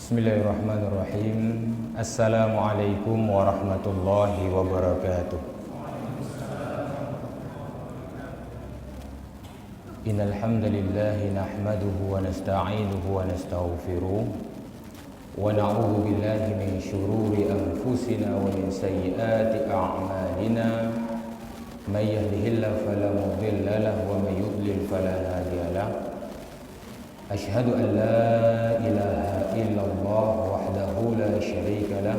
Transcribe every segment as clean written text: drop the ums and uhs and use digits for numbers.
Bismillahirrahmanirrahim. Assalamualaikum warahmatullahi wabarakatuh. Innal hamdalillah nahmaduhu wa nasta'inuhu wa nastaghfiruh wa na'udzu billahi min shururi anfusina wa min sayyiati a'malina. May yahdihillahu fala mudilla lahu wa may yudlil fala hadiya lahu. Asyhadu an la ilaha illallah wahdahu la syarika lah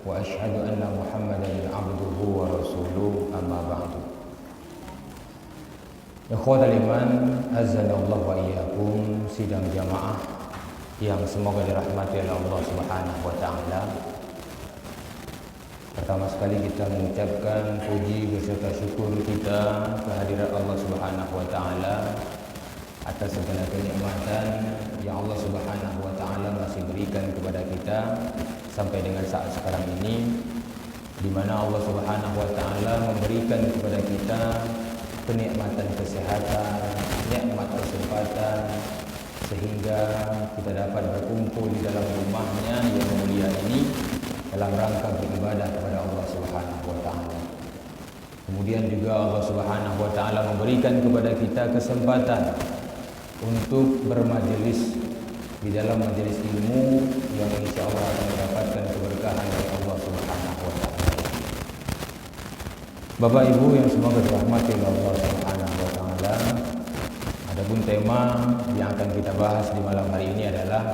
wa asyhadu anna Muhammadan abduhu wa rasuluh, amma ba'du. Ikhwatal iman, azanallahu wa iyyakum, sidang jamaah yang semoga dirahmati oleh Allah Subhanahu wa taala. Pertama sekali kita mengucapkan puji beserta syukur kita kehadirat Allah Subhanahu wa taala atas segala kenikmatan yang Allah Subhanahu wa taala masih berikan kepada kita sampai dengan saat sekarang ini, di mana Allah Subhanahu wa taala memberikan kepada kita kenikmatan kesehatan, nikmat kesempatan, sehingga kita dapat berkumpul di dalam rumahnya yang mulia ini dalam rangka beribadah kepada Allah Subhanahu wa taala. Kemudian juga Allah Subhanahu wa taala memberikan kepada kita kesempatan untuk bermajelis di dalam majelis ilmu yang insya Allah akan mendapatkan keberkahan dari Allah Subhanahu wa taala. Bapak Ibu yang semoga dirahmati oleh Allah Subhanahu wa taala, adapun tema yang akan kita bahas di malam hari ini adalah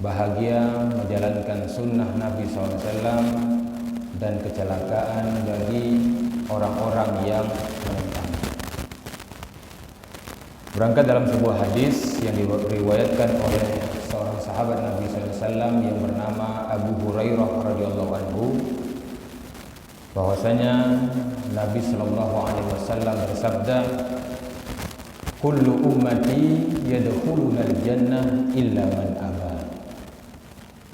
bahagia menjalankan sunnah Nabi SAW dan kecelakaan bagi orang-orang yang menentang. Berangkat dalam sebuah hadis yang diriwayatkan oleh seorang sahabat Nabi SAW yang bernama Abu Hurairah radhiyallahu anhu, bahwasanya Nabi SAW bersabda, "Kullu ummati yadkhulunal jannah illa man aba."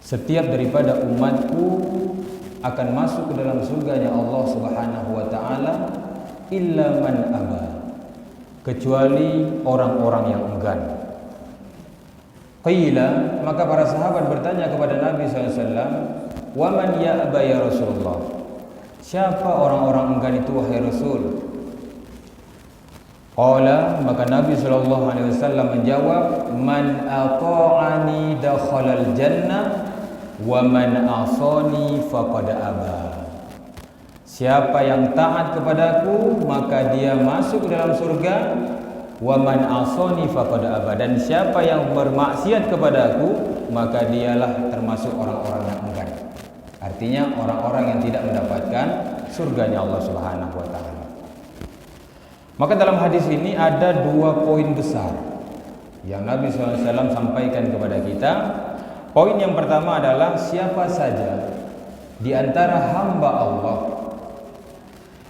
Setiap daripada umatku akan masuk ke dalam surganya Allah Subhanahu wa taala illa man aba, kecuali orang-orang yang enggan. Qila, maka para sahabat bertanya kepada Nabi SAW, "Wa man ya'ba ya Rasulullah?" Siapa orang-orang enggan itu wahai Rasul? Qala, maka Nabi SAW menjawab, "Man ata'ani dakhalal jannah wa man asani faqad aba." Siapa yang taat kepadaku maka dia masuk ke dalam surga, wa man asani faqad aba, dan siapa yang bermaksiat kepadaku maka dialah termasuk orang-orang yang enggan. Artinya orang-orang yang tidak mendapatkan surganya Allah Subhanahu wa taala. Maka dalam hadis ini ada dua poin besar yang Nabi SAW sampaikan kepada kita. Poin yang pertama adalah siapa saja di antara hamba Allah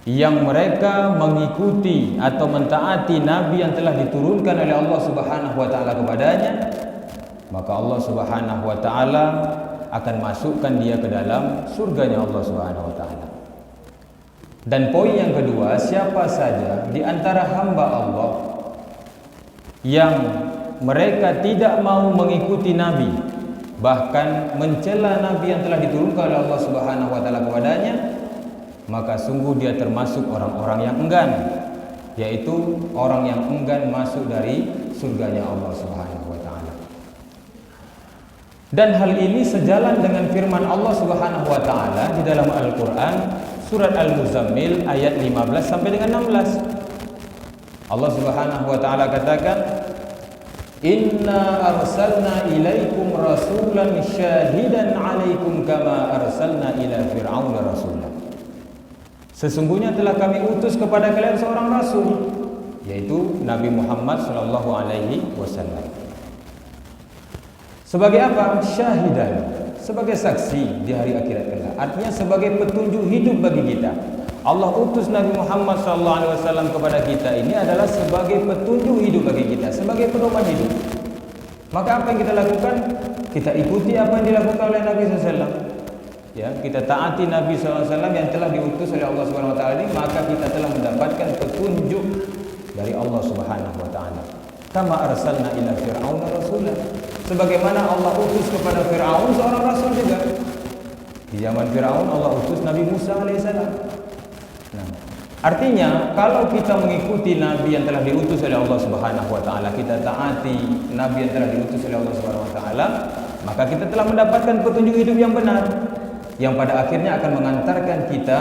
yang mereka mengikuti atau mentaati Nabi yang telah diturunkan oleh Allah Subhanahu wa taala kepadanya, maka Allah Subhanahu wa taala akan masukkan dia ke dalam surganya Allah Subhanahu wa taala. Dan poin yang kedua, siapa saja di antara hamba Allah yang mereka tidak mau mengikuti Nabi, bahkan mencela Nabi yang telah diturunkan oleh Allah Subhanahu wa taala kepadanya, maka sungguh dia termasuk orang-orang yang enggan, yaitu orang yang enggan masuk dari surganya Allah Subhanahu wa taala. Dan hal ini sejalan dengan firman Allah Subhanahu wa taala di dalam Al-Qur'an surat Al-Muzammil ayat 15 sampai dengan 16. Allah Subhanahu wa taala katakan, "Inna arsalna ilaikum rasulan syahidan 'alaikum kama arsalna ila fir'auna rasulan." Sesungguhnya telah kami utus kepada kalian seorang rasul, yaitu Nabi Muhammad sallallahu alaihi wasallam. Sebagai apa? Syahidan, sebagai saksi di hari akhirat kelak. Artinya sebagai petunjuk hidup bagi kita. Allah utus Nabi Muhammad sallallahu alaihi wasallam kepada kita ini adalah sebagai petunjuk hidup bagi kita, sebagai pedoman hidup. Maka apa yang kita lakukan? Kita ikuti apa yang dilakukan oleh Nabi sallallahu alaihi wasallam. Ya, kita taati Nabi sallallahu alaihi wasallam yang telah diutus oleh Allah Subhanahu wa taala ini, maka kita telah mendapatkan petunjuk dari Allah Subhanahu wa taala. Kama arsalna ila fir'auna rasulah. Sebagaimana Allah utus kepada Fir'aun seorang rasul juga. Di zaman Fir'aun Allah utus Nabi Musa alaihissalam. Nah, artinya kalau kita mengikuti Nabi yang telah diutus oleh Allah Subhanahu wa taala, kita taati Nabi yang telah diutus oleh Allah Subhanahu wa taala, maka kita telah mendapatkan petunjuk hidup yang benar, yang pada akhirnya akan mengantarkan kita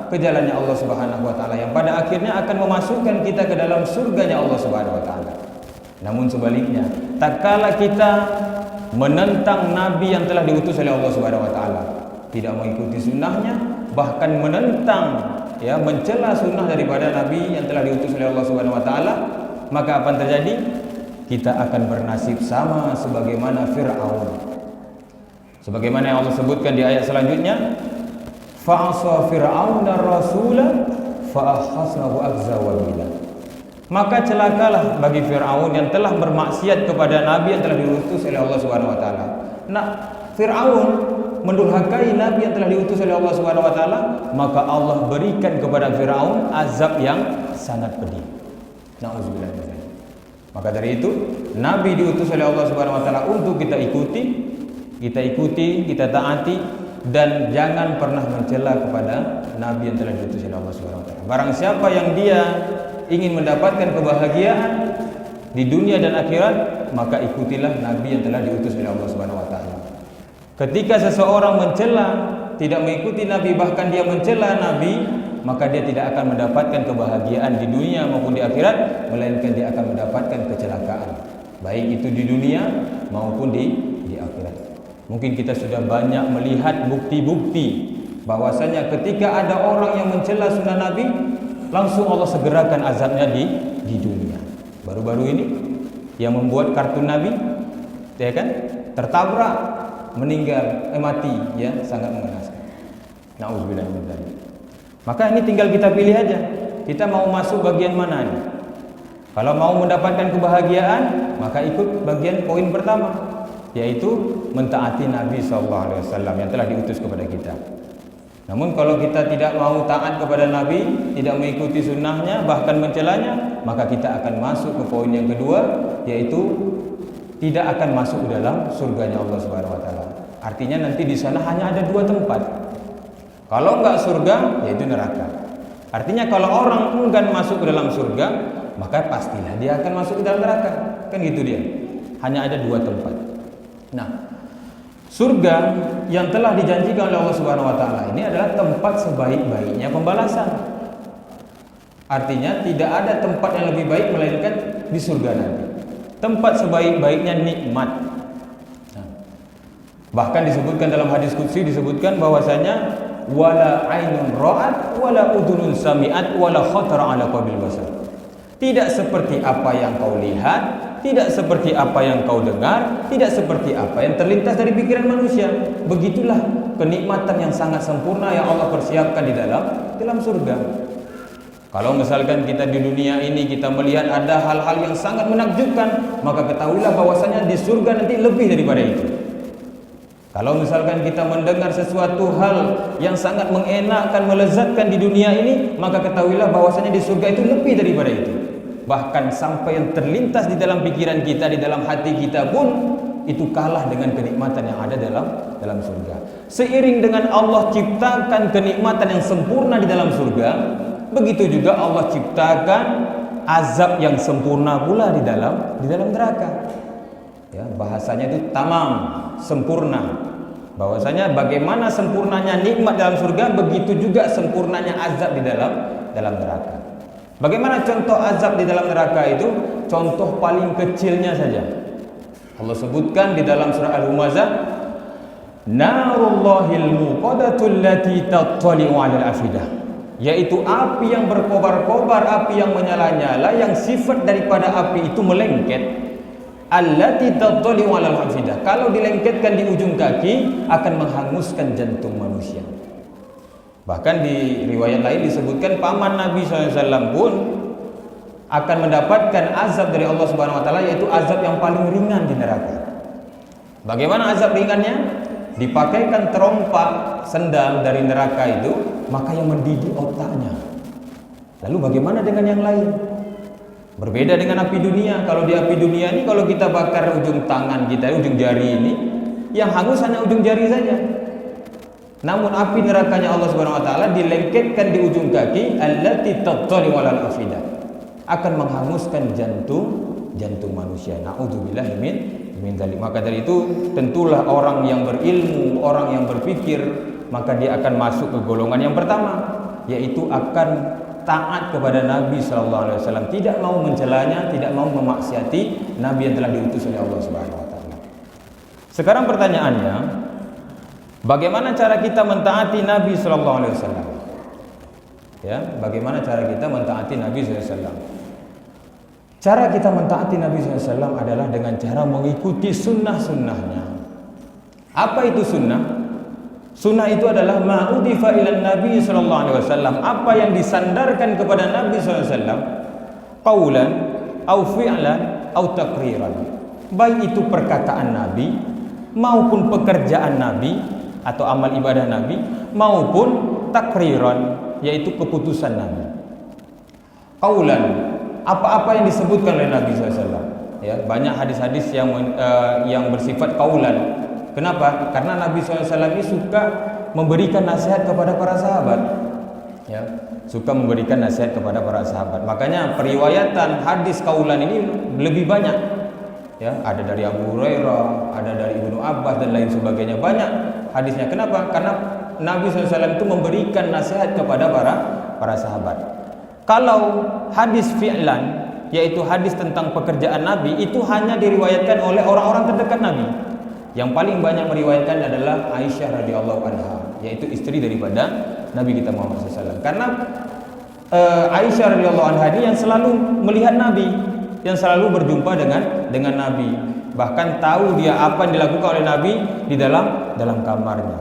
ke jalannya Allah Subhanahu wa taala, yang pada akhirnya akan memasukkan kita ke dalam surganya Allah Subhanahu wa taala. Namun sebaliknya, tak kala kita menentang Nabi yang telah diutus oleh Allah Subhanahu wa taala, tidak mengikuti sunnahnya, bahkan menentang, ya, mencela sunnah daripada Nabi yang telah diutus oleh Allah Subhanahu wa taala, maka apa yang terjadi? Kita akan bernasib sama sebagaimana Fir'aun. Sebagaimana yang Allah sebutkan di ayat selanjutnya, fa'asa fir'auna rasula fa'akhasnahu akhza wabila. Maka celakalah bagi Fir'aun yang telah bermaksiat kepada Nabi yang telah diutus oleh Allah Subhanahu wa taala. Nah, Fir'aun mendurhakai Nabi yang telah diutus oleh Allah Subhanahu wa taala, maka Allah berikan kepada Fir'aun azab yang sangat pedih. Nauzubillah. Maka dari itu, Nabi diutus oleh Allah Subhanahu wa taala untuk kita ikuti, kita taati, dan jangan pernah mencela kepada Nabi yang telah diutus oleh Allah Subhanahu wa taala. Barang siapa yang dia ingin mendapatkan kebahagiaan di dunia dan akhirat, maka ikutilah Nabi yang telah diutus oleh Allah Subhanahu wa taala. Ketika seseorang mencela, tidak mengikuti Nabi, bahkan dia mencela Nabi, maka dia tidak akan mendapatkan kebahagiaan di dunia maupun di akhirat, melainkan dia akan mendapatkan kecelakaan, baik itu di dunia maupun di akhirat. Mungkin kita sudah banyak melihat bukti-bukti bahwasanya ketika ada orang yang mencela sunnah Nabi, langsung Allah segerakan azabnya di dunia. Baru-baru ini yang membuat kartun Nabi, ya kan, tertabrak, meninggal, mati, ya, sangat mengenaskan. Nauzubillah min dzalik. Maka ini tinggal kita pilih aja, kita mau masuk bagian mana nih. Kalau mau mendapatkan kebahagiaan, maka ikut bagian poin pertama, yaitu mentaati Nabi SAW yang telah diutus kepada kita. Namun kalau kita tidak mau taat kepada Nabi, tidak mengikuti sunnahnya, bahkan mencelanya, maka kita akan masuk ke poin yang kedua, yaitu tidak akan masuk ke dalam surganya Allah Subhanahu wa taala. Artinya nanti di sana hanya ada dua tempat. Kalau enggak surga, yaitu neraka. Artinya kalau orang enggan masuk ke dalam surga, maka pastilah dia akan masuk ke dalam neraka. Kan gitu dia. Hanya ada dua tempat. Nah, surga yang telah dijanjikan oleh Allah Subhanahu wa taala ini adalah tempat sebaik-baiknya pembalasan. Artinya tidak ada tempat yang lebih baik melainkan di surga nanti. Tempat sebaik-baiknya nikmat. Nah, bahkan disebutkan dalam hadis qudsi, disebutkan bahwasanya wala ainun ra'at wala udhunun sami'at wala khatara ala qalbil basar. Tidak seperti apa yang kau lihat, tidak seperti apa yang kau dengar, tidak seperti apa yang terlintas dari pikiran manusia. Begitulah kenikmatan yang sangat sempurna yang Allah persiapkan di dalam surga. Kalau misalkan kita di dunia ini kita melihat ada hal-hal yang sangat menakjubkan, maka ketahuilah bahwasanya di surga nanti lebih daripada itu. Kalau misalkan kita mendengar sesuatu hal yang sangat mengenakkan, melezatkan di dunia ini, maka ketahuilah bahwasanya di surga itu lebih daripada itu. Bahkan sampai yang terlintas di dalam pikiran kita, di dalam hati kita pun itu kalah dengan kenikmatan yang ada dalam surga. Seiring dengan Allah ciptakan kenikmatan yang sempurna di dalam surga, begitu juga Allah ciptakan azab yang sempurna pula di dalam neraka. Ya, bahasanya itu tamam, sempurna. Bahwasanya bagaimana sempurnanya nikmat dalam surga, begitu juga sempurnanya azab di dalam neraka. Bagaimana contoh azab di dalam neraka itu? Contoh paling kecilnya saja. Allah sebutkan di dalam surah Al-Humazah, narullahil muqadatul lati tattali'u 'alal afidah, yaitu api yang berkobar-kobar, api yang menyala-nyala, yang sifat daripada api itu melengket. Allati tattali'u 'alal afidah, kalau dilengketkan di ujung kaki akan menghanguskan jantung manusia. Bahkan di riwayat lain disebutkan paman Nabi SAW pun akan mendapatkan azab dari Allah Subhanahu wa taala, yaitu azab yang paling ringan di neraka. Bagaimana azab ringannya? Dipakaikan terompak sendal dari neraka itu, maka yang mendidih otaknya. Lalu bagaimana dengan yang lain? Berbeda dengan api dunia. Kalau di api dunia ini, kalau kita bakar ujung tangan kita, ujung jari ini, yang hangus hanya ujung jari saja. Namun api nerakanya Allah Subhanahu wa taala dilengketkan di ujung kaki, allati tattali walal afidah, akan menghanguskan jantung manusia. Naudzubillahi min dzalik. Maka dari itu tentulah orang yang berilmu, orang yang berpikir, maka dia akan masuk ke golongan yang pertama, yaitu akan taat kepada Nabi sallallahu alaihi wasallam, tidak mau mencelanya, tidak mau memaksiati nabi yang telah diutus oleh Allah Subhanahu wa taala. Sekarang pertanyaannya, bagaimana cara kita mentaati Nabi sallallahu alaihi wasallam? Ya, bagaimana cara kita mentaati Nabi sallallahu alaihi wasallam? Cara kita mentaati Nabi sallallahu alaihi wasallam adalah dengan cara mengikuti sunnah-sunnahnya. Apa itu sunnah? Sunnah itu adalah ma'udifa ilan Nabi sallallahu alaihi wasallam, apa yang disandarkan kepada Nabi sallallahu alaihi wasallam, qaulan au fi'lan au taqriran. Baik itu perkataan Nabi maupun pekerjaan Nabi atau amal ibadah Nabi, maupun takriran, yaitu keputusan Nabi. Qaulan, apa-apa yang disebutkan oleh Nabi SAW. Ya, banyak hadis-hadis yang bersifat qaulan. Kenapa? Karena Nabi SAW ini suka memberikan nasihat kepada para sahabat. Ya, suka memberikan nasihat kepada para sahabat. Makanya periwayatan hadis qaulan ini lebih banyak. Ya, ada dari Abu Hurairah, ada dari Ibnu Abbas dan lain sebagainya, banyak hadisnya. Kenapa? Karena Nabi SAW itu memberikan nasihat kepada para sahabat. Kalau hadis fi'lan, yaitu hadis tentang pekerjaan Nabi, itu hanya diriwayatkan oleh orang-orang terdekat Nabi. Yang paling banyak meriwayatkan adalah Aisyah radhiyallahu anha, yaitu istri daripada Nabi kita Muhammad SAW. Karena Aisyah radhiyallahu anha ini yang selalu melihat Nabi, yang selalu berjumpa dengan Nabi, bahkan tahu dia apa yang dilakukan oleh Nabi di dalam kamarnya.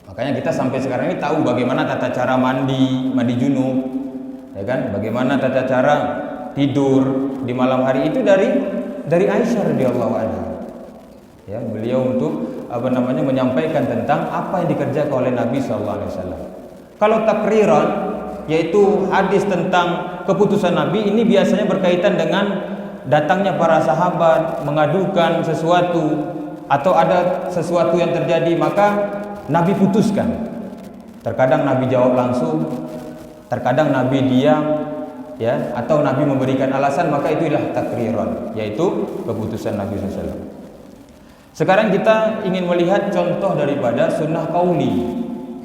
Makanya kita sampai sekarang ini tahu bagaimana tata cara mandi junub, ya kan? Bagaimana tata cara tidur di malam hari itu dari Aisyah radhiyallahu anha. Ya, beliau untuk menyampaikan tentang apa yang dikerjakan oleh Nabi sallallahu alaihi wasallam. Kalau takriran, yaitu hadis tentang keputusan Nabi, ini biasanya berkaitan dengan datangnya para sahabat mengadukan sesuatu atau ada sesuatu yang terjadi, maka Nabi putuskan. Terkadang Nabi jawab langsung, terkadang Nabi diam, ya, atau Nabi memberikan alasan, maka itulah takriran, yaitu keputusan Nabi SAW. Sekarang kita ingin melihat contoh daripada sunnah qauli,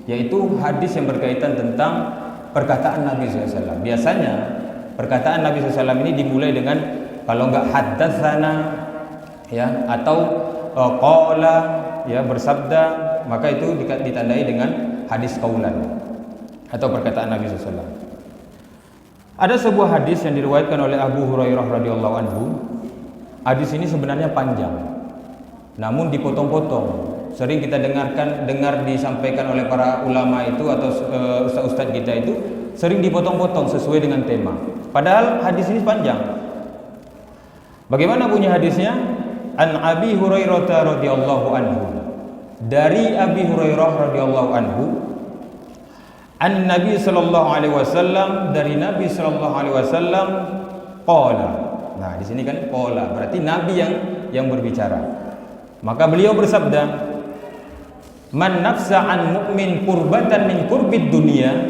yaitu hadis yang berkaitan tentang perkataan Nabi SAW. Biasanya perkataan Nabi SAW ini dimulai dengan, kalau enggak haddatsana, ya, atau qala, ya, bersabda, maka itu ditandai dengan hadis qaulan atau perkataan Nabi SAW. Ada sebuah hadis yang diriwayatkan oleh Abu Hurairah radhiyallahu anhu. Hadis ini sebenarnya panjang, namun dipotong-potong. Sering kita dengar disampaikan oleh para ulama itu atau ustaz-ustaz kita itu sering dipotong-potong sesuai dengan tema. Padahal hadis ini panjang. Bagaimana bunyi hadisnya? An Abi Hurairah radhiyallahu anhu. Dari Abi Hurairah radhiyallahu anhu, an Nabi sallallahu alaihi wasallam, dari Nabi sallallahu alaihi wasallam, qala. Nah, di sini kan qala, berarti Nabi yang berbicara. Maka beliau bersabda, man nafsa an mu'min kurbatan min kurbid dunia,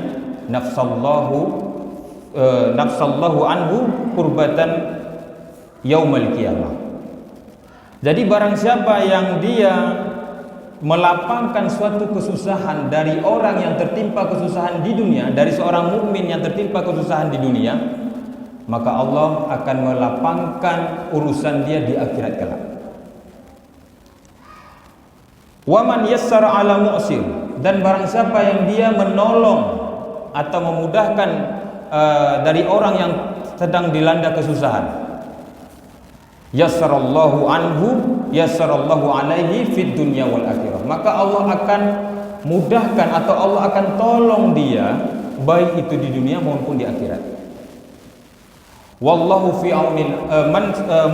nafsallahu anhu kurbatan yaumal qiyamah. Jadi barang siapa yang dia melapangkan suatu kesusahan dari orang yang tertimpa kesusahan di dunia, dari seorang mukmin yang tertimpa kesusahan di dunia, maka Allah akan melapangkan urusan dia di akhirat kelak. Waman yassara ala mu'sir, dan barang siapa yang dia menolong atau memudahkan dari orang yang sedang dilanda kesusahan, yassarallahu anhu, yassarallahu alaihi fid dunya wal akhirah, maka Allah akan mudahkan atau Allah akan tolong dia, baik itu di dunia maupun di akhirat. Wallahu fi aunil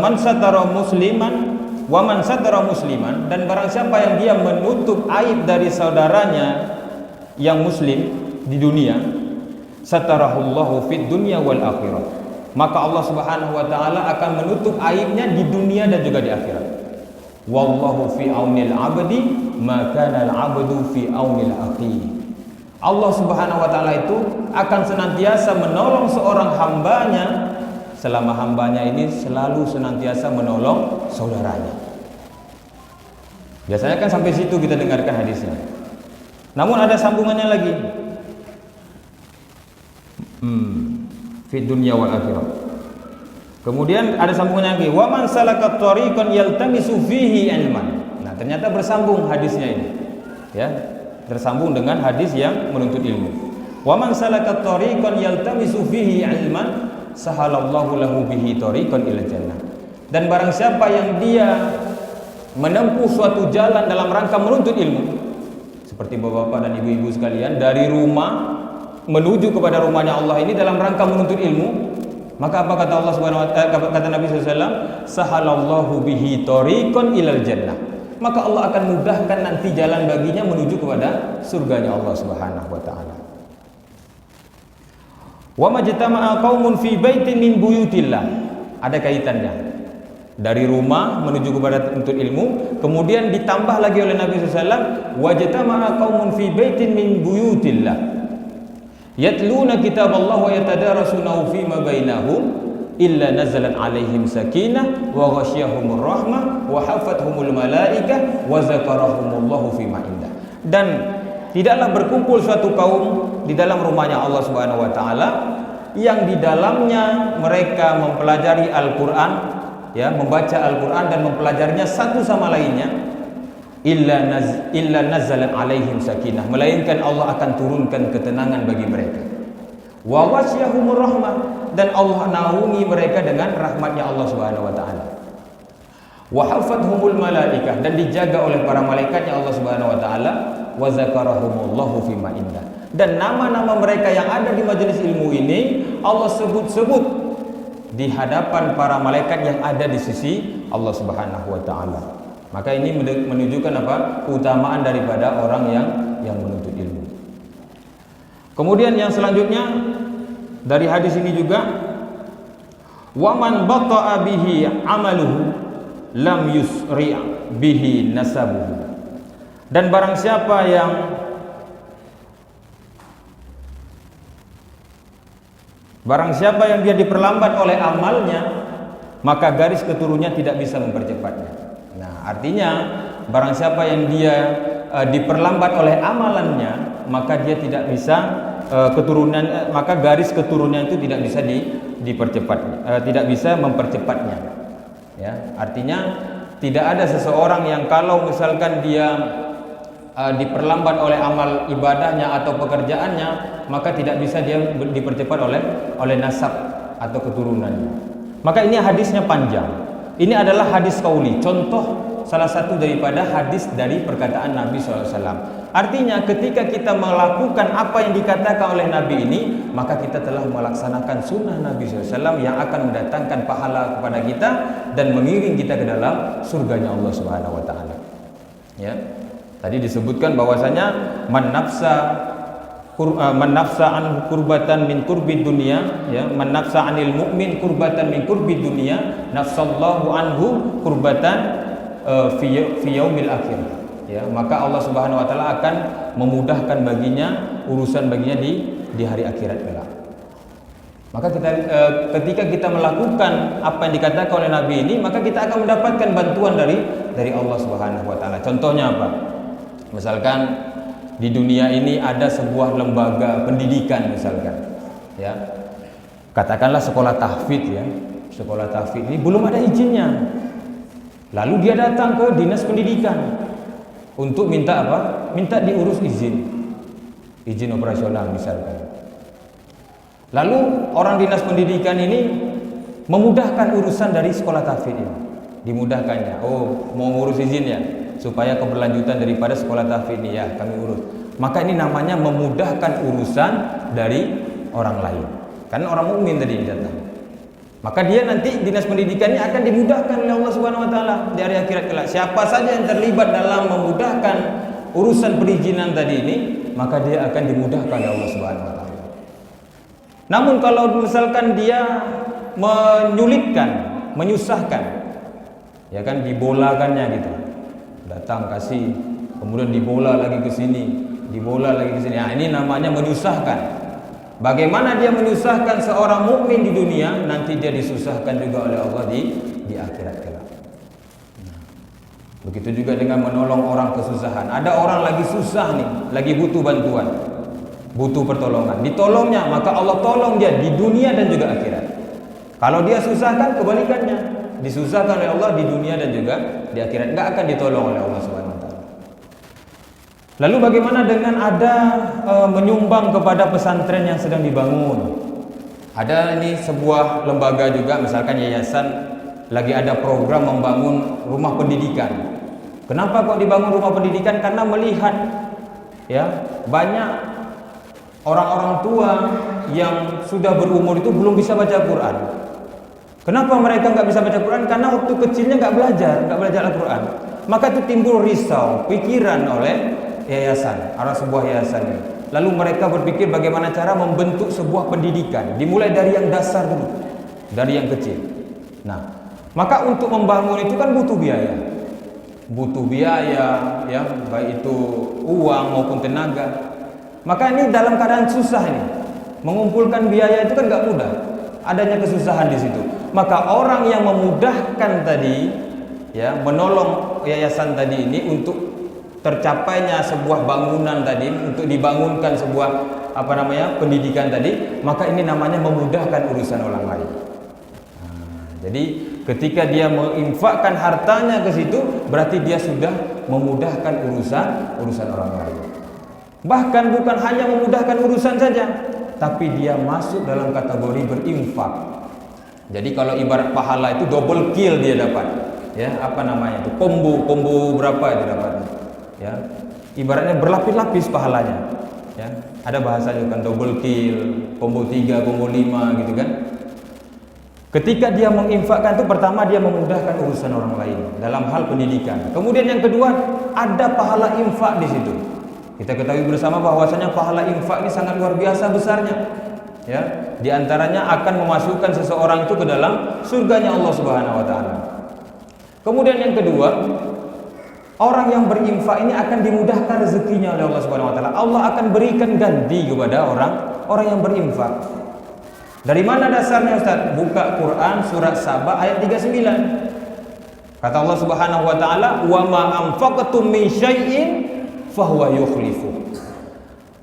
man satara musliman wa man satara musliman, dan barang siapa yang dia menutup aib dari saudaranya yang muslim di dunia, satarahullahu fid dunya wal akhirah, maka Allah Subhanahu wa taala akan menutup aibnya di dunia dan juga di akhirat. Wallahu fi aunil 'abdi ma kana al-'abdu fi aunil akhi. Allah Subhanahu wa taala itu akan senantiasa menolong seorang hambanya selama hambanya ini selalu senantiasa menolong saudaranya. Biasanya kan sampai situ kita dengarkan hadisnya. Namun ada sambungannya lagi. Fi dunya wal akhirah. Kemudian ada sambungannya lagi. Wa man salaka tariqan yaltamisu fihi ilman. Nah, ternyata bersambung hadisnya ini. Ya, tersambung dengan hadis yang menuntut ilmu. Wa man salaka tariqan yaltamisu fihi ilman sahalallahu lahu bihi tariqan ila jannah. Dan barang siapa yang dia menempuh suatu jalan dalam rangka menuntut ilmu, seperti bapak-bapak dan ibu-ibu sekalian, dari rumah menuju kepada rumahnya Allah ini dalam rangka menuntut ilmu, maka apa kata Allah Subhanahu wa taala, kata Nabi sallallahu alaihi wasallam, sahalallahu bihi tariqan ilal jannah. Maka Allah akan mudahkan nanti jalan baginya menuju kepada surganya Allah Subhanahu wa taala. Wa majtama'a qaumun fi baitin min buyutillah. Ada kaitannya. Dari rumah menuju kepada menuntut ilmu, kemudian ditambah lagi oleh Nabi sallallahu alaihi wasallam, wajtama'a qaumun fi baitin min buyutillah. Yatluna kitaballah wa yatadarasunahu fima bainahum illa nazalat alaihim sakinah wa ghasyiyahumur rahmah wa hafathumul malaikah wa zakarahumullahu fima indah. Dan tidaklah berkumpul suatu kaum di dalam rumahnya Allah Subhanahu wa taala yang di dalamnya mereka mempelajari Al-Qur'an, ya, membaca Al-Qur'an dan mempelajarinya satu sama lainnya, illa nazalat alaihim sakinah, melainkan Allah akan turunkan ketenangan bagi mereka. Wa wasyahumur rahmah, dan Allah naungi mereka dengan rahmatnya Allah Subhanahu wa taala. Wa hafathumul malaikah, dan dijaga oleh para malaikatnya Allah Subhanahu wa taala. Wa zakarahumullahu fima indah, dan nama-nama mereka yang ada di majelis ilmu ini Allah sebut-sebut di hadapan para malaikat yang ada di sisi Allah Subhanahu wa taala. Maka ini menunjukkan apa? Keutamaan daripada orang yang menuntut ilmu. Kemudian yang selanjutnya dari hadis ini juga, wa man bata'a bihi amaluhu lam yusri' bihi nasabuhu. Dan barang siapa yang dia diperlambat oleh amalnya, maka garis keturunannya tidak bisa mempercepatnya. Nah, artinya barang siapa yang dia diperlambat oleh amalannya, maka dia tidak bisa maka garis keturunannya itu tidak bisa dipercepat, tidak bisa mempercepatnya. Ya, artinya tidak ada seseorang yang kalau misalkan dia diperlambat oleh amal ibadahnya atau pekerjaannya, maka tidak bisa dia dipercepat oleh nasab atau keturunannya. Maka ini hadisnya panjang. Ini adalah hadis qauli, contoh salah satu daripada hadis dari perkataan Nabi SAW. Artinya ketika kita melakukan apa yang dikatakan oleh Nabi ini, maka kita telah melaksanakan sunnah Nabi SAW yang akan mendatangkan pahala kepada kita dan mengiring kita ke dalam surganya Allah Subhanahu wa taala. Ya. Tadi disebutkan bahwasanya man nafsa an kurbatan min kurbi dunia, ya, man nafsa anil mu'min kurbatan min kurbi dunia, nafsallahu anhu kurbatan fi yaumil akhir. Ya, maka Allah Subhanahu wa taala akan memudahkan baginya urusan baginya di hari akhirat kelak. Maka ketika kita melakukan apa yang dikatakan oleh Nabi ini, maka kita akan mendapatkan bantuan dari Allah Subhanahu wa taala. Contohnya apa? Misalkan di dunia ini ada sebuah lembaga pendidikan misalkan, ya, katakanlah sekolah tahfidz, ya, sekolah tahfidz ini belum ada izinnya, lalu dia datang ke dinas pendidikan untuk minta apa? Minta diurus izin operasional misalkan. Lalu orang dinas pendidikan ini memudahkan urusan dari sekolah tahfidz ini, dimudahkannya. Oh, mau ngurus izin ya, supaya keberlanjutan daripada sekolah tahfidz ini, ya, kami urus. Maka ini namanya memudahkan urusan dari orang lain. Karena orang mukmin tadi datang. Maka dia nanti dinas pendidikannya akan dimudahkan oleh Allah Subhanahu wa taala di hari akhirat kelak. Siapa saja yang terlibat dalam memudahkan urusan perizinan tadi ini, maka dia akan dimudahkan oleh Allah Subhanahu wa taala. Namun kalau misalkan dia menyulitkan, menyusahkan. Ya kan, dibolakannya gitu. Datang kasih, kemudian dibola lagi ke sini, dibola lagi ke sini. Nah, ini namanya menyusahkan. Bagaimana dia menyusahkan seorang mukmin di dunia, nanti dia disusahkan juga oleh Allah di akhirat kelak. Begitu juga dengan menolong orang kesusahan. Ada orang lagi susah nih, lagi butuh bantuan, butuh pertolongan. Ditolongnya, maka Allah tolong dia di dunia dan juga akhirat. Kalau dia susahkan, kebalikannya, disusahkan oleh Allah di dunia dan juga di akhirat, nggak akan ditolong oleh Allah Subhanahu wa taala. Lalu bagaimana dengan ada menyumbang kepada pesantren yang sedang dibangun? Ada ini sebuah lembaga juga, misalkan yayasan lagi ada program membangun rumah pendidikan. Kenapa kok dibangun rumah pendidikan? Karena melihat ya banyak orang-orang tua yang sudah berumur itu belum bisa baca Quran. Kenapa mereka nggak bisa baca Quran? Karena waktu kecilnya nggak belajar Al-Quran. Maka itu timbul risau, pikiran oleh yayasan, arah sebuah yayasan ini. Lalu mereka berpikir bagaimana cara membentuk sebuah pendidikan, dimulai dari yang dasar dulu, dari yang kecil. Nah, maka untuk membangun itu kan butuh biaya, ya, baik itu uang maupun tenaga. Maka ini dalam keadaan susah ini, mengumpulkan biaya itu kan nggak mudah, adanya kesusahan di situ. Maka orang yang memudahkan tadi, ya, menolong yayasan tadi ini untuk tercapainya sebuah bangunan tadi, untuk dibangunkan sebuah pendidikan tadi, maka ini namanya memudahkan urusan orang lain. Jadi ketika dia menginfakkan hartanya ke situ, berarti dia sudah memudahkan urusan orang lain. Bahkan bukan hanya memudahkan urusan saja, tapi dia masuk dalam kategori berinfak. Jadi kalau ibarat pahala itu double kill dia dapat. Ya, itu combo berapa itu dapatnya? Ya, ibaratnya berlapis-lapis pahalanya. Ya, ada bahasanya kan double kill, combo 3, combo 5 gitu kan. Ketika dia menginfakkan itu, pertama dia memudahkan urusan orang lain dalam hal pendidikan. Kemudian yang kedua, ada pahala infak di situ. Kita ketahui bersama bahwasanya pahala infak ini sangat luar biasa besarnya. Ya, di antaranya akan memasukkan seseorang itu ke dalam surganya Allah Subhanahu wa taala. Kemudian yang kedua, orang yang berinfak ini akan dimudahkan rezekinya oleh Allah Subhanahu wa taala. Allah akan berikan ganti kepada orang yang berinfak. Dari mana dasarnya, Ustaz? Buka Quran surat Saba ayat 39. Kata Allah Subhanahu wa taala, "Wa ma anfaqtum min syai'in fahuwa yukhlifu."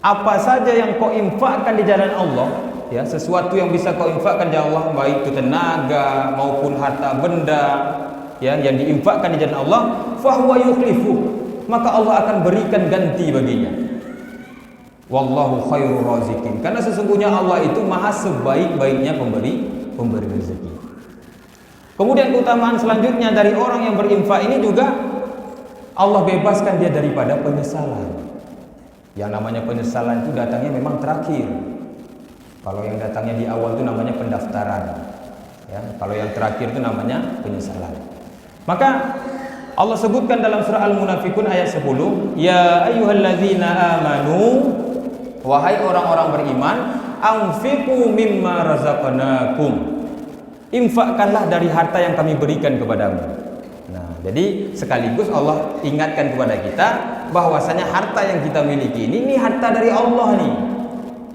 Apa saja yang kau infakkan di jalan Allah, ya, sesuatu yang bisa kau infakkan di jalan Allah, baik itu tenaga maupun harta benda, ya, yang diinfakkan di jalan Allah, fahuwa yukhlifu, maka Allah akan berikan ganti baginya. Wallahu khairur razikin, karena sesungguhnya Allah itu maha sebaik-baiknya pemberi rezeki. Kemudian keutamaan selanjutnya dari orang yang berinfak ini juga, Allah bebaskan dia daripada penyesalan. Yang namanya penyesalan itu datangnya memang terakhir. Kalau yang datangnya di awal itu namanya pendaftaran, ya. Kalau yang terakhir itu namanya penyesalan. Maka Allah sebutkan dalam surah Al-Munafikun ayat 10, ya ayyuhalladzina amanu, wahai orang-orang beriman, anfiqu mimma razaqnakum, infakkanlah dari harta yang kami berikan kepadamu. Nah, jadi sekaligus Allah ingatkan kepada kita bahwasanya harta yang kita miliki ini harta dari Allah nih.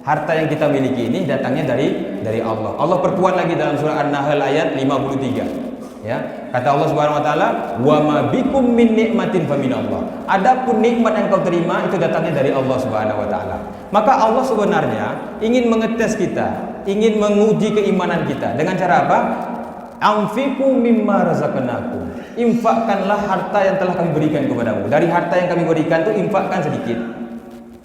Harta yang kita miliki ini datangnya dari Allah. Allah perkuat lagi dalam surah An-Nahl ayat 53. Ya, kata Allah Subhanahu wa taala, "Wa ma bikum min nikmatin faminallah." Adapun nikmat yang kau terima itu datangnya dari Allah Subhanahu wa taala. Maka Allah sebenarnya ingin mengetes kita, ingin menguji keimanan kita dengan cara apa? Anfiqu mimma razaqnakum. Infakkanlah harta yang telah kami berikan kepadamu. Dari harta yang kami berikan itu infakkan sedikit.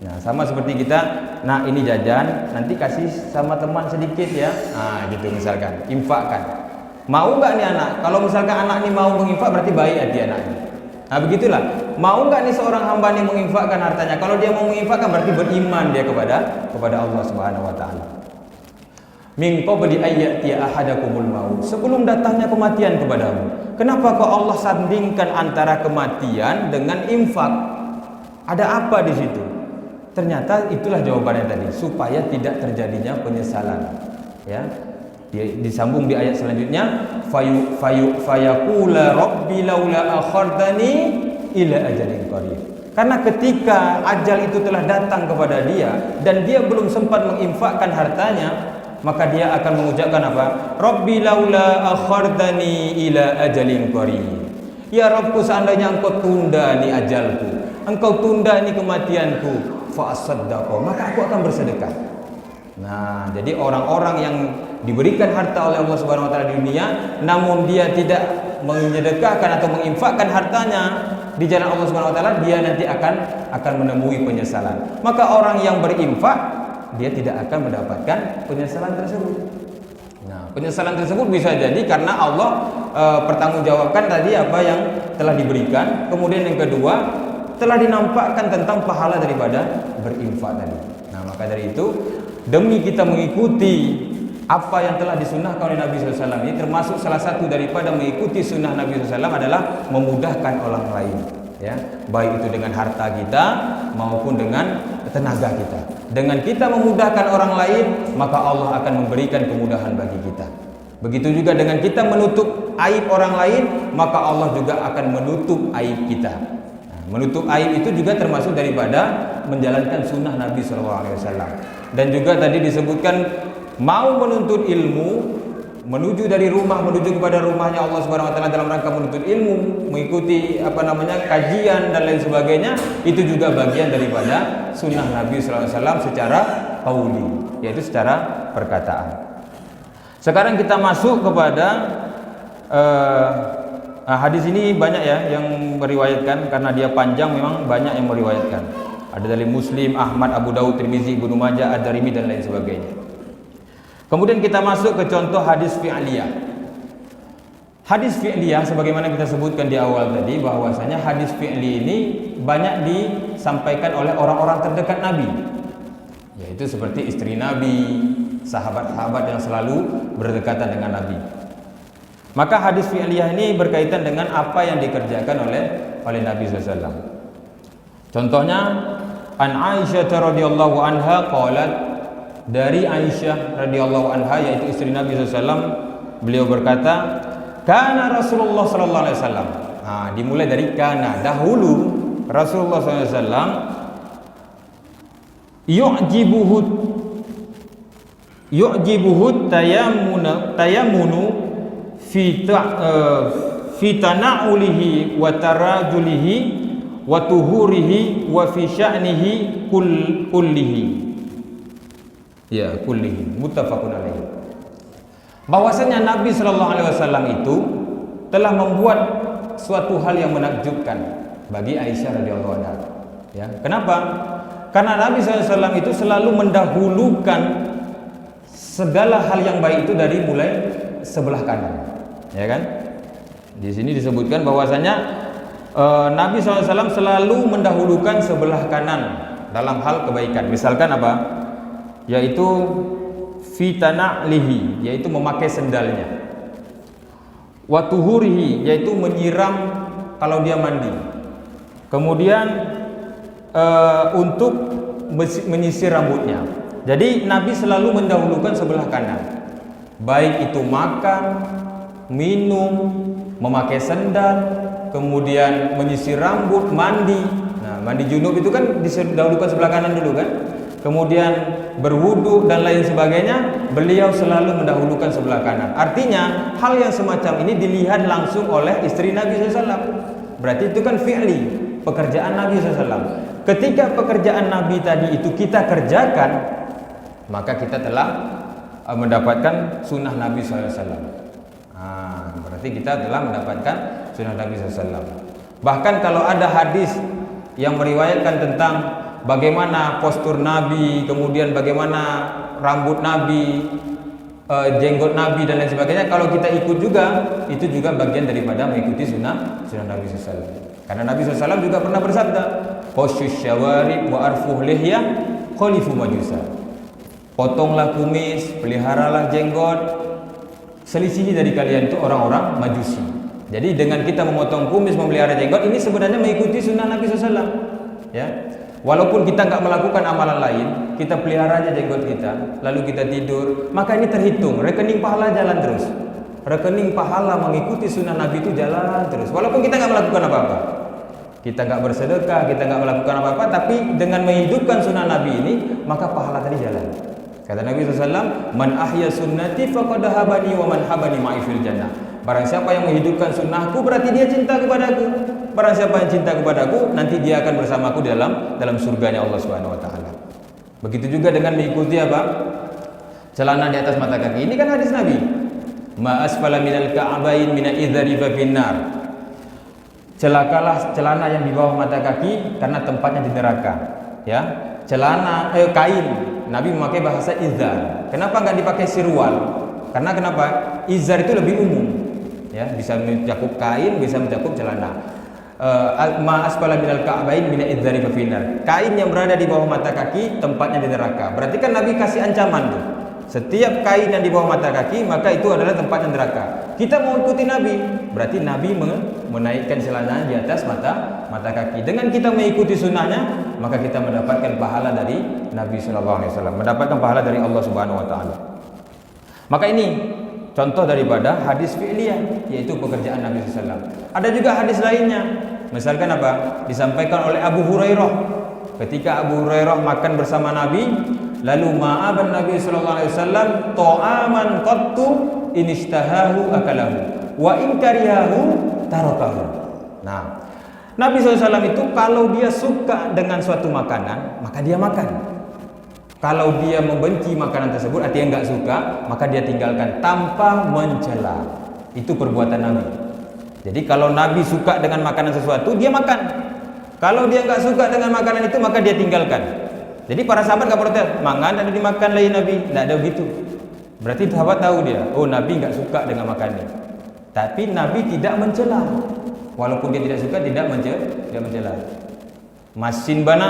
Nah, sama seperti kita, nah ini jajan, nanti kasih sama teman sedikit ya. Nah, gitu misalkan, infakkan. Mau nggak nih anak? Kalau misalkan anak ini mau menginfak, berarti baik hati anaknya. Nah, begitulah. Mau nggak nih seorang hamba ini menginfakkan hartanya? Kalau dia mau menginfakkan, berarti beriman dia kepada Allah Subhanahu wa taala. Min qabli ayyati ahadakumul maut, sebelum datangnya kematian kepadamu. Kenapa kok Allah sandingkan antara kematian dengan infak? Ada apa di situ? Ternyata itulah jawabannya tadi, supaya tidak terjadinya penyesalan. Ya. Disambung di ayat selanjutnya, fayaqula rabbi laula akhartani ila ajalin qarib. Karena ketika ajal itu telah datang kepada dia dan dia belum sempat menginfakkan hartanya, maka dia akan mengucapkan apa? Rabbi laula akhartani ila ajalin qarib. Ya Rabbku, seandainya engkau tunda ni ajalku, engkau tunda ni kematianku, fa asaddaqa, maka aku akan bersedekah. Nah, jadi orang-orang yang diberikan harta oleh Allah Subhanahu wa taala di dunia, namun dia tidak menyedekahkan atau menginfakkan hartanya di jalan Allah Subhanahu wa taala, dia nanti akan menemui penyesalan. Maka orang yang berinfak, dia tidak akan mendapatkan penyesalan tersebut. Nah, penyesalan tersebut bisa jadi karena Allah pertanggungjawabkan tadi apa yang telah diberikan. Kemudian yang kedua, telah dinampakkan tentang pahala daripada berinfak tadi. Nah, maka dari itu, demi kita mengikuti apa yang telah disunnahkan oleh Nabi SAW, ini termasuk salah satu daripada mengikuti sunnah Nabi SAW adalah memudahkan orang lain, ya, baik itu dengan harta kita maupun dengan tenaga kita. Dengan kita memudahkan orang lain, maka Allah akan memberikan kemudahan bagi kita. Begitu juga dengan kita menutup aib orang lain, maka Allah juga akan menutup aib kita. Nah, menutup aib itu juga termasuk daripada menjalankan sunnah Nabi SAW. Dan juga tadi disebutkan mau menuntut ilmu, menuju dari rumah menuju kepada rumahnya Allah Subhanahu wa taala dalam rangka menuntut ilmu, mengikuti kajian dan lain sebagainya, itu juga bagian daripada sunnah Nabi sallallahu alaihi wasallam secara qauli, yaitu secara perkataan. Sekarang kita masuk kepada hadis ini banyak ya yang meriwayatkan, karena dia panjang memang banyak yang meriwayatkan. Ada dari Muslim, Ahmad, Abu Daud, Tirmizi, Ibnu Majah, Ad-Darimi dan lain sebagainya. Kemudian kita masuk ke contoh hadis fi'liyah. Hadis fi'liyah sebagaimana kita sebutkan di awal tadi, bahwasanya hadis fi'li ini banyak disampaikan oleh orang-orang terdekat Nabi, yaitu seperti istri Nabi, sahabat-sahabat yang selalu berdekatan dengan Nabi. Maka hadis fi'liyah ini berkaitan dengan apa yang dikerjakan oleh Nabi SAW. Contohnya, an Aisyah radhiyallahu anha qalat, dari Aisyah radhiyallahu anha yaitu istri Nabi SAW, beliau berkata, kana Rasulullah sallallahu alaihi wasallam. Nah, dimulai dari kana, dahulu Rasulullah sallallahu alaihi wasallam yu'jibuhu tayammunu fi tana'ulihi wa tarajulihi wa tuhurihi wa fi sya'nihi kullihi. Ya, kullihi, muttafaqun alaihi. Bahwasanya Nabi sallallahu alaihi wasallam itu telah membuat suatu hal yang menakjubkan bagi Aisyah radhiyallahu anha. Ya, kenapa? Karena Nabi sallallahu alaihi wasallam itu selalu mendahulukan segala hal yang baik itu dari mulai sebelah kanan. Ya kan? Di sini disebutkan bahwasanya Nabi sallallahu alaihi wasallam selalu mendahulukan sebelah kanan dalam hal kebaikan. Misalkan apa? Yaitu fitana'lihi, yaitu memakai sendalnya, watuhurihi, yaitu menyiram kalau dia mandi, kemudian untuk menyisir rambutnya. Jadi Nabi selalu mendahulukan sebelah kanan, baik itu makan, minum, memakai sendal, kemudian menyisir rambut, mandi. Nah, mandi junub itu kan didahulukan sebelah kanan dulu kan. Kemudian berwudu dan lain sebagainya, beliau selalu mendahulukan sebelah kanan. Artinya hal yang semacam ini dilihat langsung oleh istri Nabi SAW. Berarti itu kan fi'li, pekerjaan Nabi SAW. Ketika pekerjaan Nabi tadi itu kita kerjakan, maka kita telah mendapatkan sunnah Nabi SAW. Berarti kita telah mendapatkan sunnah Nabi SAW. Bahkan kalau ada hadis yang meriwayatkan tentang bagaimana postur Nabi, kemudian bagaimana rambut Nabi, jenggot Nabi dan lain sebagainya, kalau kita ikut juga, itu juga bagian daripada mengikuti sunnah Nabi SAW. Karena Nabi SAW juga pernah bersabda, "Qashus syawarib wa arfuh lihyah khalifu majusa." Potonglah kumis, peliharalah jenggot, selisihi dari kalian itu orang-orang Majusi. Jadi dengan kita memotong kumis, memelihara jenggot, ini sebenarnya mengikuti sunnah Nabi SAW. Ya. Walaupun kita nggak melakukan amalan lain, kita pelihara aja jenggot kita, lalu kita tidur, maka ini terhitung, rekening pahala jalan terus. Rekening pahala mengikuti sunnah Nabi itu jalan terus. Walaupun kita nggak melakukan apa-apa, kita nggak bersedekah, kita nggak melakukan apa-apa, tapi dengan menghidupkan sunnah Nabi ini, maka pahala tadi jalan. Kata Nabi SAW, man ahya sunnati faqad habani wa man habani ma'i fil jannah. Barang siapa yang menghidupkan sunnahku, berarti dia cinta kepadaku. Barang siapa yang cinta kepadaku, nanti dia akan bersamaku dalam surganya Allah Subhanahu wa taala. Begitu juga dengan mengikuti apa? Celana di atas mata kaki. Ini kan hadis Nabi. Ma asfala minal ka'bain mina idzari fa finnar. Celakalah celana yang di bawah mata kaki karena tempatnya di neraka. Ya. Celana kain. Nabi memakai bahasa izar. Kenapa enggak dipakai sirwal? Karena kenapa? Izar itu lebih umum. Ya, bisa mencakup kain, bisa mencakup celana. Ma asfala minal ka'bain mina idzari fa finnar. Kain yang berada di bawah mata kaki tempatnya di neraka. Berarti kan Nabi kasih ancaman tuh. Setiap kain yang di bawah mata kaki maka itu adalah tempatnya neraka. Kita mau ikuti Nabi, berarti Nabi menaikkan celana di atas mata kaki. Dengan kita mengikuti sunnahnya, maka kita mendapatkan pahala dari Nabi sallallahu alaihi wasallam, mendapatkan pahala dari Allah Subhanahu wa taala. Maka ini contoh daripada hadis fi'liyah, yaitu pekerjaan Nabi sallallahu alaihi wasallam. Ada juga hadis lainnya. Misalkan apa? Disampaikan oleh Abu Hurairah. Ketika Abu Hurairah makan bersama Nabi, lalu ma'aban Nabi sallallahu alaihi wasallam ta'aman qattu inishtahahu akalahu wa in karihahu tarakahu. Nah, Nabi SAW itu kalau dia suka dengan suatu makanan, maka dia makan. Kalau dia membenci makanan tersebut, artinya enggak suka, maka dia tinggalkan tanpa mencela. Itu perbuatan Nabi. Jadi kalau Nabi suka dengan makanan sesuatu, dia makan. Kalau dia enggak suka dengan makanan itu, maka dia tinggalkan. Jadi para sahabat enggak protes, mangan ada dimakan lagi Nabi, enggak ada begitu. Berarti sahabat tahu dia, oh Nabi enggak suka dengan makannya. Tapi Nabi tidak mencela. Walaupun dia tidak suka, tidak mencela. Masin bana,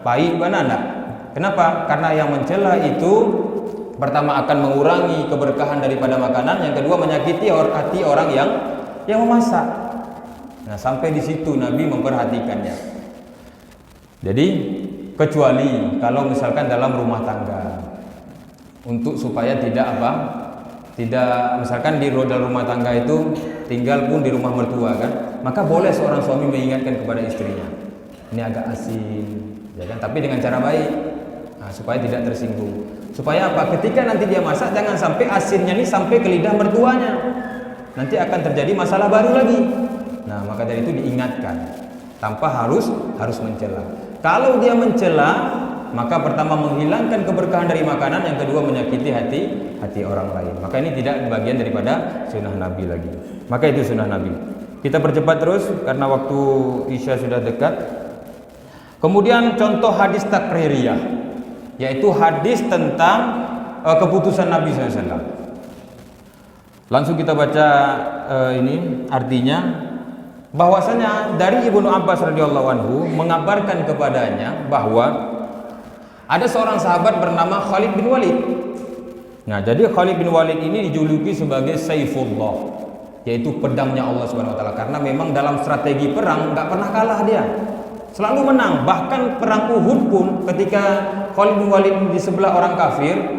pahit bana enggak. Kenapa? Karena yang mencela itu pertama akan mengurangi keberkahan daripada makanan, yang kedua menyakiti hati orang yang memasak. Nah, sampai di situ Nabi memperhatikannya. Jadi kecuali kalau misalkan dalam rumah tangga, untuk supaya tidak misalkan di dalam rumah tangga itu tinggal pun di rumah mertua kan, maka boleh seorang suami mengingatkan kepada istrinya, ini agak asin, ya kan? Tapi dengan cara baik, supaya tidak tersinggung. Supaya apa? Ketika nanti dia masak, jangan sampai asinnya ini sampai ke lidah mertuanya, nanti akan terjadi masalah baru lagi. Nah, maka dari itu diingatkan tanpa harus mencela. Kalau dia mencela, maka pertama menghilangkan keberkahan dari makanan, yang kedua menyakiti hati orang lain. Maka ini tidak bagian daripada sunnah Nabi lagi. Maka itu sunnah Nabi. Kita percepat terus karena waktu Isya sudah dekat. Kemudian contoh hadis takririyah, yaitu hadis tentang keputusan Nabi SAW. Langsung kita baca ini artinya. Bahwasanya dari Ibnu Abbas radhiyallahu anhu mengabarkan kepadanya bahwa ada seorang sahabat bernama Khalid bin Walid. Nah, jadi Khalid bin Walid ini dijuluki sebagai Saifullah, yaitu pedangnya Allah Subhanahu wa taala, karena memang dalam strategi perang enggak pernah kalah dia. Selalu menang. Bahkan perang Uhud pun ketika Khalid bin Walid di sebelah orang kafir,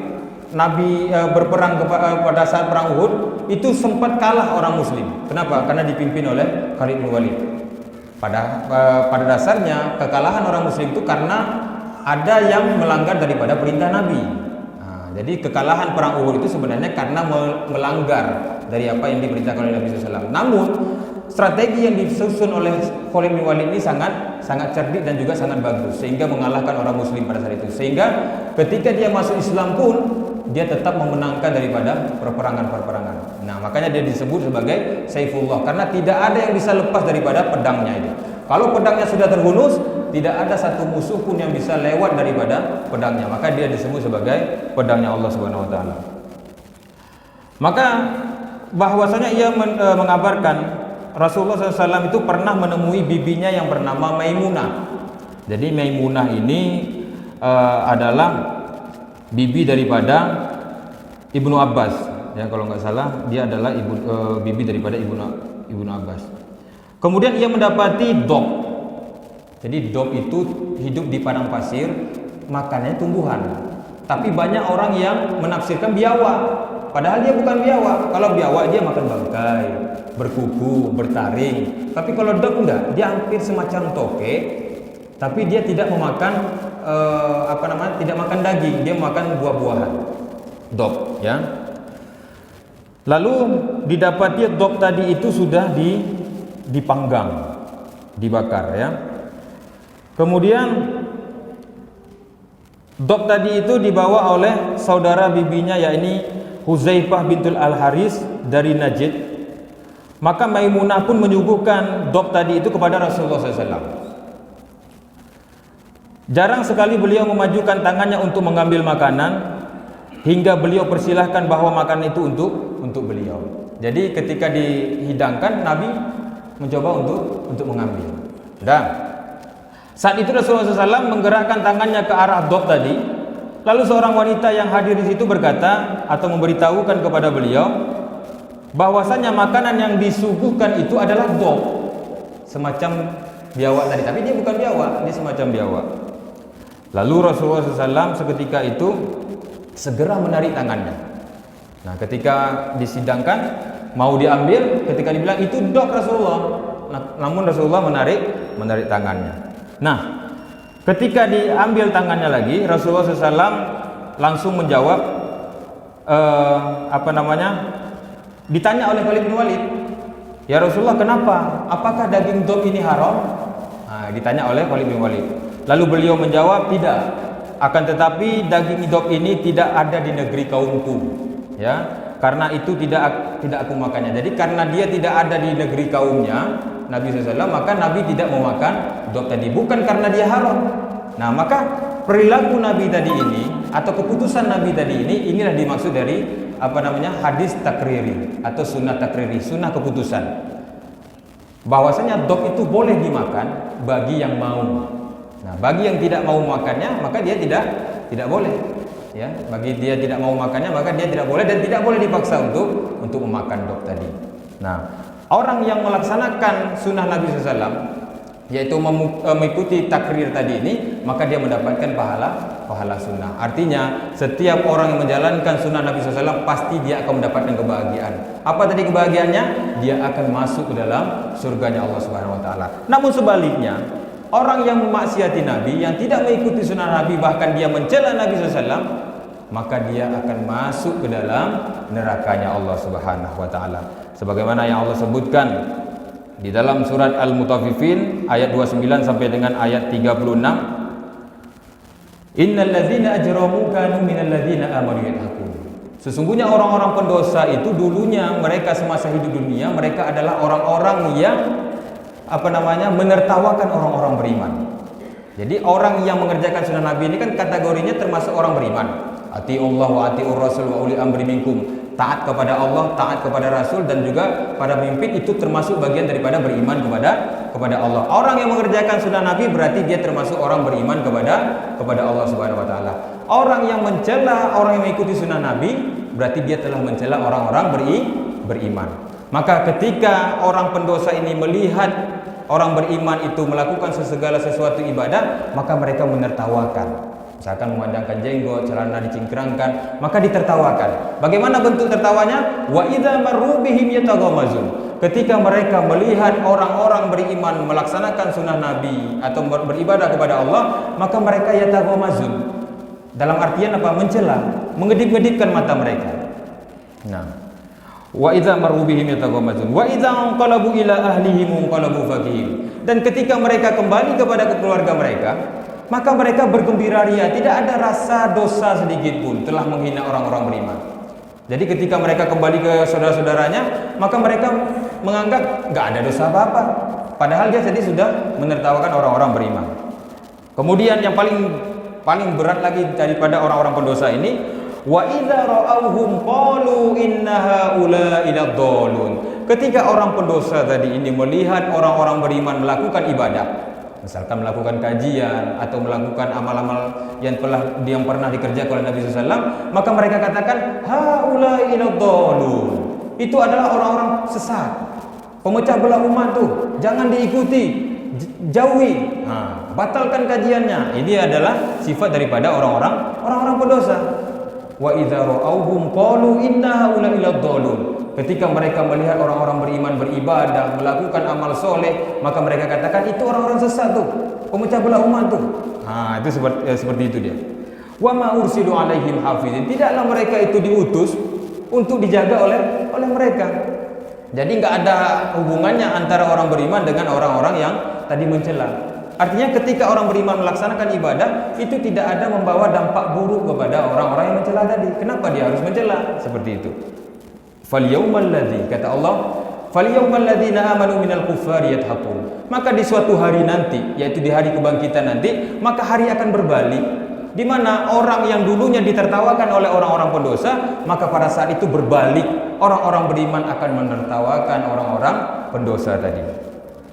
Nabi berperang pada saat perang Uhud itu sempat kalah orang muslim. Kenapa? Karena dipimpin oleh Khalid bin Walid. Pada dasarnya kekalahan orang muslim itu karena ada yang melanggar daripada perintah Nabi. Nah, jadi kekalahan perang Uhud itu sebenarnya karena melanggar dari apa yang diperintahkan oleh Nabi SAW. Namun strategi yang disusun oleh Khalid bin Walid ini sangat cerdik dan juga sangat bagus, sehingga mengalahkan orang muslim pada saat itu. Sehingga ketika dia masuk Islam pun dia tetap memenangkan daripada perperangan. Nah, makanya dia disebut sebagai Saifullah, karena tidak ada yang bisa lepas daripada pedangnya itu. Kalau pedangnya sudah terhunus, tidak ada satu musuh pun yang bisa lewat daripada pedangnya. Maka dia disebut sebagai pedangnya Allah Subhanahu wa taala. Maka bahwasanya ia mengabarkan Rasulullah SAW itu pernah menemui bibinya yang bernama Maimunah. Jadi Maimunah ini adalah bibi daripada Ibnu Abbas, ya kalau nggak salah dia adalah bibi daripada Ibnu Abbas. Kemudian ia mendapati Dok. Jadi dog itu hidup di padang pasir, makannya tumbuhan. Tapi banyak orang yang menafsirkan biawak, padahal dia bukan biawak. Kalau biawak dia makan bangkai, berkuku, bertaring. Tapi kalau dog enggak, dia hampir semacam toke, tapi dia tidak memakan tidak makan daging, dia makan buah-buahan. Dog, ya. Lalu didapati dog tadi itu sudah dipanggang, dibakar, ya. Kemudian dog tadi itu dibawa oleh saudara bibinya, yakni Huzaifah bintul Al-Haris dari Najd. Maka Maimunah pun menyuguhkan dog tadi itu kepada Rasulullah SAW. Jarang sekali beliau memajukan tangannya untuk mengambil makanan, hingga beliau persilahkan bahwa makanan itu untuk beliau. Jadi ketika dihidangkan, Nabi mencoba untuk mengambil. Dan saat itu Rasulullah SAW menggerakkan tangannya ke arah dog tadi. Lalu seorang wanita yang hadir di situ berkata atau memberitahukan kepada beliau bahwasanya makanan yang disuguhkan itu adalah dog, semacam biawak tadi. Tapi dia bukan biawak, dia semacam biawak. Lalu Rasulullah SAW seketika itu segera menarik tangannya. Nah, ketika disidangkan mau diambil, ketika dibilang itu dog Rasulullah, namun Rasulullah menarik tangannya. Nah, ketika diambil tangannya lagi, Rasulullah SAW langsung menjawab, ditanya oleh Khalid bin Walid, ya Rasulullah, kenapa? Apakah daging dog ini haram? Nah, ditanya oleh Khalid bin Walid. Lalu beliau menjawab, tidak. Akan tetapi daging dog ini tidak ada di negeri kaumku, ya. Karena itu tidak aku makannya. Jadi karena dia tidak ada di negeri kaumnya Nabi SAW, maka Nabi tidak memakan dog tadi, bukan karena dia haram. Nah, maka perilaku Nabi tadi ini atau keputusan Nabi tadi ini, inilah dimaksud dari hadis takriri atau sunnah takriri, sunnah keputusan. Bahwasanya dog itu boleh dimakan bagi yang mau. Nah, bagi yang tidak mau makannya, maka dia tidak boleh. Ya, bagi dia tidak mau makannya, maka dia tidak boleh dan tidak boleh dipaksa untuk memakan dog tadi. Nah, orang yang melaksanakan sunnah Nabi SAW, yaitu mengikuti takrir tadi ini, maka dia mendapatkan pahala sunnah. Artinya setiap orang yang menjalankan sunnah Nabi SAW pasti dia akan mendapatkan kebahagiaan. Apa tadi kebahagiaannya? Dia akan masuk ke dalam surganya Allah Subhanahu Wa Taala. Namun sebaliknya, orang yang memaksiati Nabi, yang tidak mengikuti sunnah Nabi, bahkan dia mencela Nabi SAW, maka dia akan masuk ke dalam nerakanya Allah Subhanahu Wa Taala. Sebagaimana yang Allah sebutkan di dalam surat Al-Mutaffifin ayat 29 sampai dengan ayat 36. Innal ladzina ajramu kanu minal ladzina amanu yadhakun. Sesungguhnya orang-orang pendosa itu dulunya mereka semasa hidup dunia mereka adalah orang-orang yang menertawakan orang-orang beriman. Jadi orang yang mengerjakan sunnah Nabi ini kan kategorinya termasuk orang beriman. Atiullah wa atiur rasul wa uli amri minkum. Taat kepada Allah, taat kepada Rasul, dan juga pada pemimpin, itu termasuk bagian daripada beriman kepada Allah. Orang yang mengerjakan sunnah Nabi berarti dia termasuk orang beriman kepada Allah Subhanahu Wa Taala. Orang yang mencela orang yang mengikuti sunnah Nabi berarti dia telah mencela orang-orang beriman. Maka ketika orang pendosa ini melihat orang beriman itu melakukan segala sesuatu ibadah, maka mereka menertawakan. Misalkan memandangkan jenggot, celana dicingkrangkan, maka ditertawakan. Bagaimana bentuk tertawanya? Wa idza marru bihim yataghamazun. Ketika mereka melihat orang-orang beriman melaksanakan sunnah Nabi atau beribadah kepada Allah, maka mereka yataghamazun. Dalam artian apa? Mencela, mengedip-ngedipkan mata mereka. Nah, wa idza marru bihim yataghamazun wa idza anqalabu ila ahlihim anqalabu fakihin. Dan ketika mereka kembali kepada keluarga mereka, maka mereka bergembira ria, tidak ada rasa dosa sedikit pun telah menghina orang-orang beriman. Jadi ketika mereka kembali ke saudara-saudaranya, maka mereka menganggap nggak ada dosa apa-apa, padahal dia tadi sudah menertawakan orang-orang beriman. Kemudian yang paling berat lagi daripada orang-orang pendosa ini, wa idza ra'awhum qalu inna haula'i lad-dallun. Ketika orang pendosa tadi ini melihat orang-orang beriman melakukan ibadah, misalkan melakukan kajian atau melakukan amal-amal yang pernah dikerjakan oleh Nabi SAW, maka mereka katakan haula'i lad-dallun. Itu adalah orang-orang sesat, pemecah belah umat tuh, jangan diikuti. jauhi, batalkan kajiannya. Ini adalah sifat daripada orang-orang pendosa. Wa idza ra'awhum qalu inna haula'i lad-dallun. Ketika mereka melihat orang-orang beriman beribadah, melakukan amal soleh, maka mereka katakan itu orang-orang sesat tuh, pemecah belah umat tuh. Itu seperti itu dia. Wa ma ursilu alaihim hafizin. Tidaklah mereka itu diutus untuk dijaga oleh mereka. Jadi nggak ada hubungannya antara orang beriman dengan orang-orang yang tadi mencela. Artinya ketika orang beriman melaksanakan ibadah, itu tidak ada membawa dampak buruk kepada orang-orang yang mencela tadi. Kenapa dia harus mencela? Seperti itu. Falyawmal ladzi, kata Allah, falyawmal ladzina amanu minal kuffari yadhakun. Maka di suatu hari nanti, yaitu di hari kebangkitan nanti, maka hari akan berbalik, di mana orang yang dulunya ditertawakan oleh orang-orang pendosa, maka pada saat itu berbalik, orang-orang beriman akan menertawakan orang-orang pendosa tadi.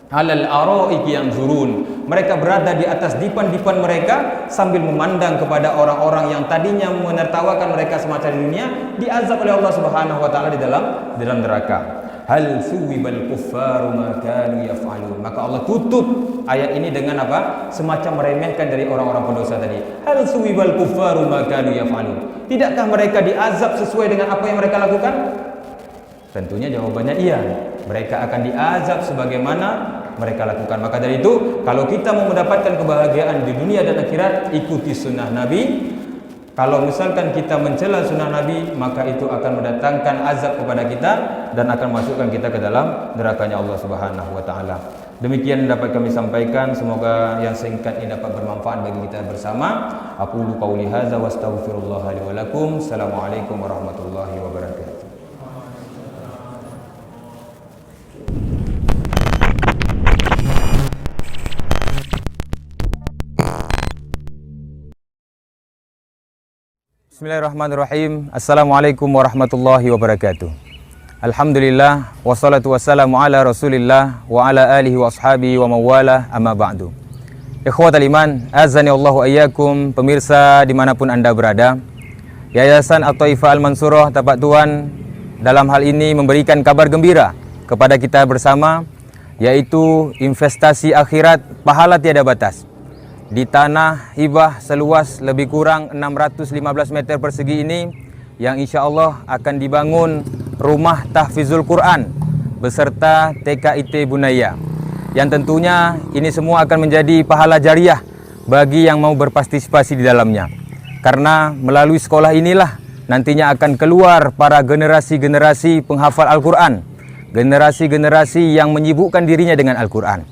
Halal araiki yanzurun. Mereka berada di atas dipan-dipan mereka sambil memandang kepada orang-orang yang tadinya menertawakan mereka semasa di dunia, diazab oleh Allah Subhanahu wa taala di dalam neraka. Hal suwibal kuffaru ma kanu yaf'alun. Maka Allah tutup ayat ini dengan apa? Semacam meremehkan dari orang-orang pendosa tadi. Hal suwibal kuffaru ma kanu yaf'alun. Tidakkah mereka diazab sesuai dengan apa yang mereka lakukan? Tentunya jawabannya iya. Mereka akan diazab sebagaimana mereka lakukan. Maka dari itu, kalau kita mau mendapatkan kebahagiaan di dunia dan akhirat, ikuti sunnah Nabi. Kalau misalkan kita mencela sunnah Nabi, maka itu akan mendatangkan azab kepada kita dan akan masukkan kita ke dalam nerakanya Allah Subhanahu wa taala. Demikian dapat kami sampaikan, semoga yang singkat ini dapat bermanfaat bagi kita bersama. Aqulu qauli hadza wa astaghfirullah li wa lakum. Assalamualaikum warahmatullahi wabarakatuh. Bismillahirrahmanirrahim. Assalamualaikum warahmatullahi wabarakatuh. Alhamdulillah, wassalatu wassalamu ala rasulillah wa ala alihi wa ashabihi wa mawala, amma ba'du. Ikhwatal iman, azani Allahu ayyakum, pemirsa dimanapun anda berada. Yayasan At-Thaifah Al-Mansurah Tapak Tuan dalam hal ini memberikan kabar gembira kepada kita bersama, yaitu investasi akhirat pahala tiada batas. Di tanah hibah seluas lebih kurang 615 meter persegi ini, yang insya Allah akan dibangun rumah tahfizul Quran beserta TKIT Bunaya, yang tentunya ini semua akan menjadi pahala jariah bagi yang mau berpartisipasi di dalamnya. Karena melalui sekolah inilah nantinya akan keluar para generasi-generasi penghafal Al-Quran, generasi-generasi yang menyibukkan dirinya dengan Al-Quran.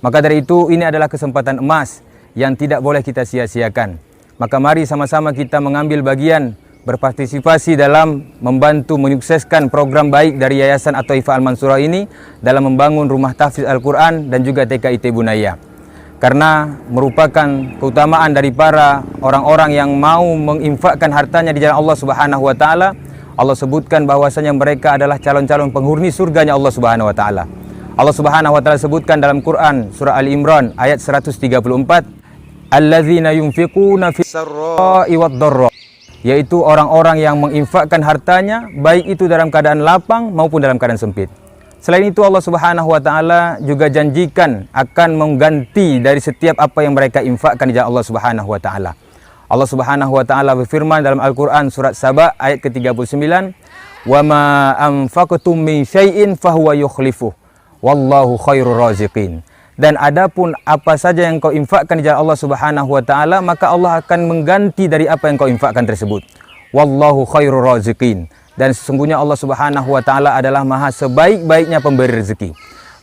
Maka dari itu, ini adalah kesempatan emas yang tidak boleh kita sia-siakan. Maka mari sama-sama kita mengambil bagian, berpartisipasi dalam membantu menyukseskan program baik dari Yayasan At-Thaifah Al-Mansurah ini dalam membangun rumah tahfiz Al-Quran dan juga TKIT Bunaya. Karena merupakan keutamaan dari para orang-orang yang mau menginfakkan hartanya di jalan Allah Subhanahu wa taala. Allah sebutkan bahwasanya mereka adalah calon-calon penghuni surganya Allah Subhanahu wa taala. Allah Subhanahu wa taala sebutkan dalam Quran surah Ali Imran ayat 134, alladzina yunfiquna fis-sarra'i wad-dharra, yaitu orang-orang yang menginfakkan hartanya baik itu dalam keadaan lapang maupun dalam keadaan sempit. Selain itu, Allah Subhanahu wa taala juga janjikan akan mengganti dari setiap apa yang mereka infakkan di jalan Allah Subhanahu wa taala. Allah Subhanahu wa taala berfirman dalam Al-Qur'an surat Saba ayat ke-39, "Wa ma anfaqtum min syai'in fahuwa yukhlifuh wallahu khairur raziqin." Dan adapun apa saja yang kau infakkan di jalan Allah Subhanahu wa taala, maka Allah akan mengganti dari apa yang kau infakkan tersebut. Wallahu khairur raziqin. Dan sesungguhnya Allah Subhanahu wa taala adalah maha sebaik-baiknya pemberi rezeki.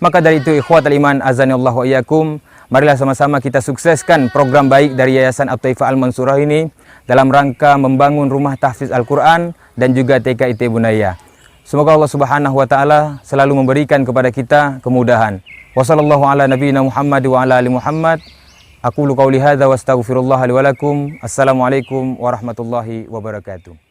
Maka dari itu, ikhwatal iman, azanillahu wa iyyakum, marilah sama-sama kita sukseskan program baik dari Yayasan At-Thaifah Al-Mansurah ini dalam rangka membangun rumah tahfiz Al-Quran dan juga TKIT Bunaya. Semoga Allah Subhanahu wa taala selalu memberikan kepada kita kemudahan. Wassallallahu ala nabiyyina Muhammad wa ala ali Muhammad. Aqulu qauli hadza wa astaghfirullah li wa lakum. Assalamualaikum warahmatullahi wabarakatuh.